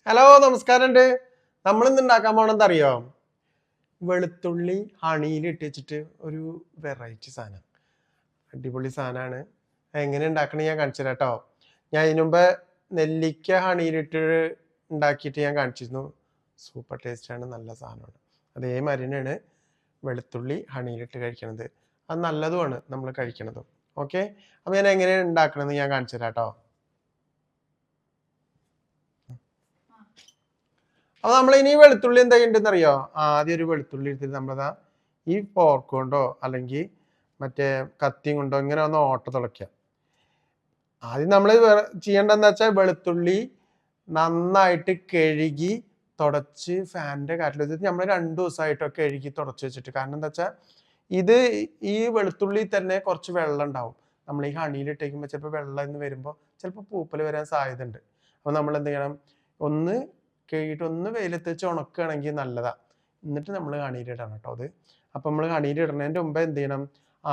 Hello നമസ്കാരമുണ്ട്. നമ്മളിന്ന് ഉണ്ടാക്കാൻ പോണെന്താ അറിയോ? വെളുത്തുള്ളി ഹണിയിൽ ഇട്ട് വെച്ചിട്ട് ഒരു വെറൈറ്റി സാധനം, അടിപൊളി സാധനമാണ്. എങ്ങനെ ഉണ്ടാക്കണേ ഞാൻ കാണിച്ചു തരാം കേട്ടോ. ഞാൻ ഇതിനു മുമ്പ് നെല്ലിക്ക ഹണിയിലിട്ട് ഉണ്ടാക്കിയിട്ട് ഞാൻ കാണിച്ചിരുന്നു. സൂപ്പർ ടേസ്റ്റാണ്, നല്ല സാധനമാണ്. അതേമാതിരി തന്നെയാണ് വെളുത്തുള്ളി ഹണിയിലിട്ട് കഴിക്കണത്. അത് നല്ലതുമാണ് നമ്മൾ കഴിക്കണതും. ഓക്കെ, അപ്പോൾ ഞാൻ എങ്ങനെയാണ് ഉണ്ടാക്കണമെന്ന് ഞാൻ കാണിച്ചു തരാം കേട്ടോ. അപ്പോൾ നമ്മൾ ഇനി വെളുത്തുള്ളി എന്താ ചെയ്യേണ്ടതെന്ന് അറിയോ? ആദ്യം ഒരു വെളുത്തുള്ളി എടുത്തിട്ട് നമ്മളതാ ഈ പോർക്ക് കൊണ്ടോ അല്ലെങ്കിൽ മറ്റേ കത്തിയും കൊണ്ടോ ഇങ്ങനെ ഒന്ന് ഓട്ട തുളയ്ക്കുക. ആദ്യം നമ്മൾ ചെയ്യേണ്ടതെന്ന് വെച്ചാൽ വെളുത്തുള്ളി നന്നായിട്ട് കഴുകി തുടച്ച് ഫാനിൻ്റെ കാറ്റിൽ വെച്ചിട്ട് നമ്മൾ 2 ദിവസമായിട്ടൊക്കെ കഴുകി തുടച്ച് വെച്ചിട്ട്. കാരണം എന്താ വെച്ചാൽ ഇത് ഈ വെളുത്തുള്ളി തന്നെ കുറച്ച് വെള്ളം ഉണ്ടാവും. നമ്മൾ ഈ ഹണിയിലിട്ടേക്കുമ്പോൾ ചിലപ്പോൾ വെള്ളം എന്ന് വരുമ്പോൾ ചിലപ്പോൾ പൂപ്പൽ വരാൻ സാധ്യത ഉണ്ട്. അപ്പോൾ നമ്മൾ എന്ത് ചെയ്യണം, ഒന്ന് കഴുകിയിട്ട് ഒന്ന് വെയിലത്ത് വെച്ച് ഉണക്കുകയാണെങ്കിൽ നല്ലതാണ്. എന്നിട്ട് നമ്മൾ ഹണിയിലിടണം കേട്ടോ അത്. അപ്പോൾ നമ്മൾ ഹണിയിലിടുന്നതിൻ്റെ മുമ്പ് എന്ത് ചെയ്യണം,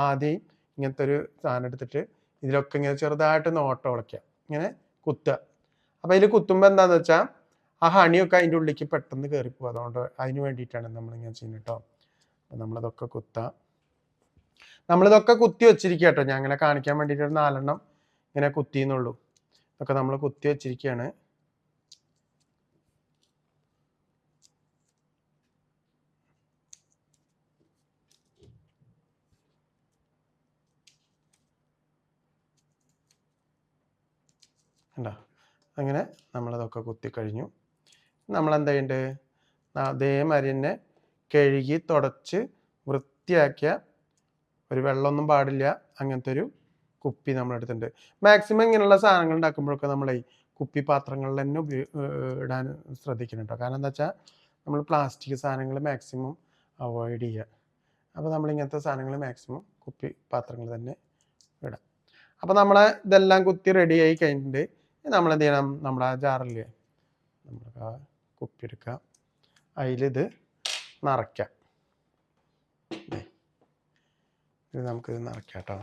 ആദ്യം ഇങ്ങനത്തെ ഒരു സാധനം എടുത്തിട്ട് ഇതിലൊക്കെ ഇങ്ങനെ ചെറുതായിട്ട് നോട്ട ഉളയ്ക്കുക, ഇങ്ങനെ കുത്തുക. അപ്പോൾ അതിൽ കുത്തുമ്പോൾ എന്താണെന്ന് വെച്ചാൽ ആ ഹണിയൊക്കെ അതിൻ്റെ ഉള്ളിലേക്ക് പെട്ടെന്ന് കയറിപ്പോകും. അതുകൊണ്ട് അതിന് വേണ്ടിയിട്ടാണ് നമ്മളിങ്ങനെ ചെയ്യുന്നത് കേട്ടോ. അപ്പോൾ നമ്മളിതൊക്കെ കുത്താം. നമ്മളിതൊക്കെ കുത്തി വെച്ചിരിക്കുക കേട്ടോ. ഞാൻ അങ്ങനെ കാണിക്കാൻ വേണ്ടിയിട്ട് ഒരു 4 എണ്ണം ഇങ്ങനെ കുത്തിയെന്നുള്ളൂ. ഇതൊക്കെ നമ്മൾ കുത്തി വെച്ചിരിക്കുകയാണ്. ഉണ്ടോ? അങ്ങനെ നമ്മളതൊക്കെ കുത്തിക്കഴിഞ്ഞു. നമ്മളെന്താ ചെയ്യേണ്ടത്, അതേമാതിരി തന്നെ കഴുകി തുടച്ച് വൃത്തിയാക്കിയ ഒരു വെള്ളമൊന്നും പാടില്ല അങ്ങനത്തെ ഒരു കുപ്പി നമ്മളെടുത്തിട്ടുണ്ട്. മാക്സിമം ഇങ്ങനെയുള്ള സാധനങ്ങൾ ഉണ്ടാക്കുമ്പോഴൊക്കെ നമ്മൾ ഈ കുപ്പി പാത്രങ്ങളിൽ തന്നെ ഇടാൻ ശ്രദ്ധിക്കണം കേട്ടോ. കാരണം എന്താ വെച്ചാൽ നമ്മൾ പ്ലാസ്റ്റിക് സാധനങ്ങൾ മാക്സിമം അവോയ്ഡ് ചെയ്യുക. അപ്പോൾ നമ്മൾ ഇങ്ങനത്തെ സാധനങ്ങൾ മാക്സിമം കുപ്പി പാത്രങ്ങൾ തന്നെ ഇടാം. അപ്പോൾ നമ്മളെ ഇതെല്ലാം കുത്തി റെഡി ആയി കഴിഞ്ഞിട്ട് നമ്മളെന്ത് ചെയ്യണം, നമ്മുടെ ആ ജാറില്ലേ, നമ്മുടെ ആ കുപ്പി എടുക്കുക, അതിലിത് നിറയ്ക്കാം. ഇത് നമുക്കിത് നിറയ്ക്കാം കേട്ടോ.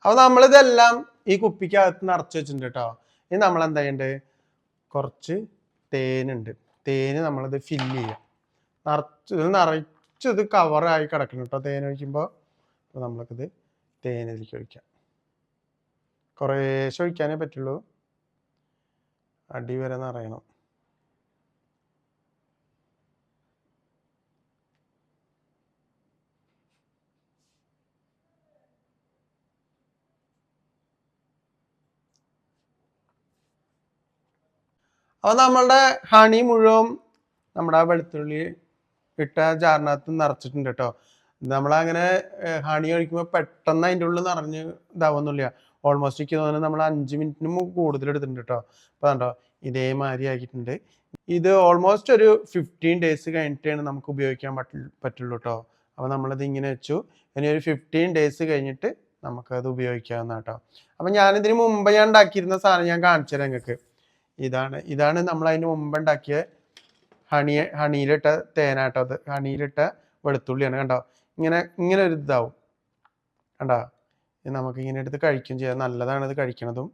അപ്പോൾ നമ്മളിതെല്ലാം ഈ കുപ്പിക്കകത്ത് നിറച്ച് വെച്ചിട്ടുണ്ട് കേട്ടോ. ഇനി നമ്മളെന്താ ചെയ്യേണ്ടത്, കുറച്ച് തേനുണ്ട്, തേന് നമ്മളിത് ഫില്ല് ചെയ്യുക. നിറച്ചത് കവറായി കിടക്കണം കേട്ടോ തേൻ ഒഴിക്കുമ്പോൾ. അപ്പോൾ നമ്മൾക്കിത് തേനിലേക്ക് ഒഴിക്കാം. കുറേശ്ശെ ഒഴിക്കാനേ പറ്റുള്ളൂ, അടി വരെ നിറയണം. അപ്പോൾ നമ്മളുടെ ഹണി മുഴുവൻ നമ്മുടെ വെളുത്തുള്ളി ഇട്ട ജാറിനകത്ത് നിറച്ചിട്ടുണ്ട് കേട്ടോ. നമ്മളങ്ങനെ ഹണി ഒഴിക്കുമ്പോൾ പെട്ടെന്ന് അതിൻ്റെ ഉള്ളിൽ നിറഞ്ഞ് ഇതാവുന്നില്ല. ഓൾമോസ്റ്റ് എനിക്ക് തോന്നുന്നത് നമ്മൾ 5 മിനിറ്റിന് കൂടുതൽ എടുത്തിട്ടുണ്ട് കേട്ടോ. അപ്പോൾ കണ്ടോ ഇതേമാതിരി ആക്കിയിട്ടുണ്ട്. ഇത് ഓൾമോസ്റ്റ് ഒരു 15 ഡേയ്സ് കഴിഞ്ഞിട്ടാണ് നമുക്ക് ഉപയോഗിക്കാൻ പറ്റുള്ളൂ കേട്ടോ. അപ്പോൾ നമ്മളിത് ഇങ്ങനെ വെച്ചു. ഇനി ഒരു 15 ഡേയ്സ് കഴിഞ്ഞിട്ട് നമുക്കത് ഉപയോഗിക്കാവുന്ന കേട്ടോ. അപ്പം ഞാനിതിന് മുമ്പ് ഞാൻ ഉണ്ടാക്കിയിരുന്ന സാധനം ഞാൻ കാണിച്ചു തരാം നിങ്ങൾക്ക്. ഇതാണ് നമ്മൾ അതിന് മുമ്പ് ഉണ്ടാക്കിയ ഹണിയിലിട്ട തേനാട്ടോ. അത് ഹണിയിലിട്ട വെളുത്തുള്ളിയാണ്. കണ്ടോ ഇങ്ങനെ ഒരു ഇതാവും കണ്ടോ. നമുക്ക് ഇങ്ങനെ എടുത്ത് കഴിക്കുകയും ചെയ്യാം, നല്ലതാണ് ഇത് കഴിക്കണതും.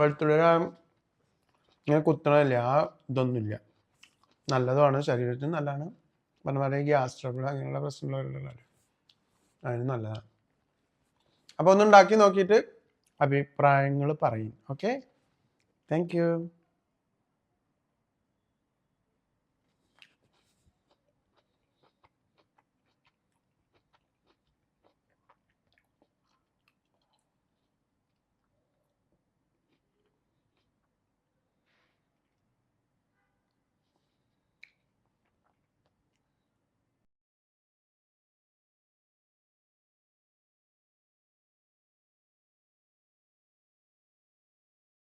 വെളുത്തുള്ളി ഇങ്ങനെ കുത്തണമില്ല, ആ ഇതൊന്നുമില്ല, നല്ലതുമാണ്, ശരീരത്തിന് നല്ലതാണ്. പറഞ്ഞ പോലെ ഗ്യാസ് ട്രബിൾ അങ്ങനെയുള്ള പ്രശ്നങ്ങളുള്ള അതിന് നല്ലതാണ്. അപ്പോൾ ഒന്ന് ഉണ്ടാക്കി നോക്കിയിട്ട് അഭിപ്രായങ്ങൾ പറയും. Okay, thank you.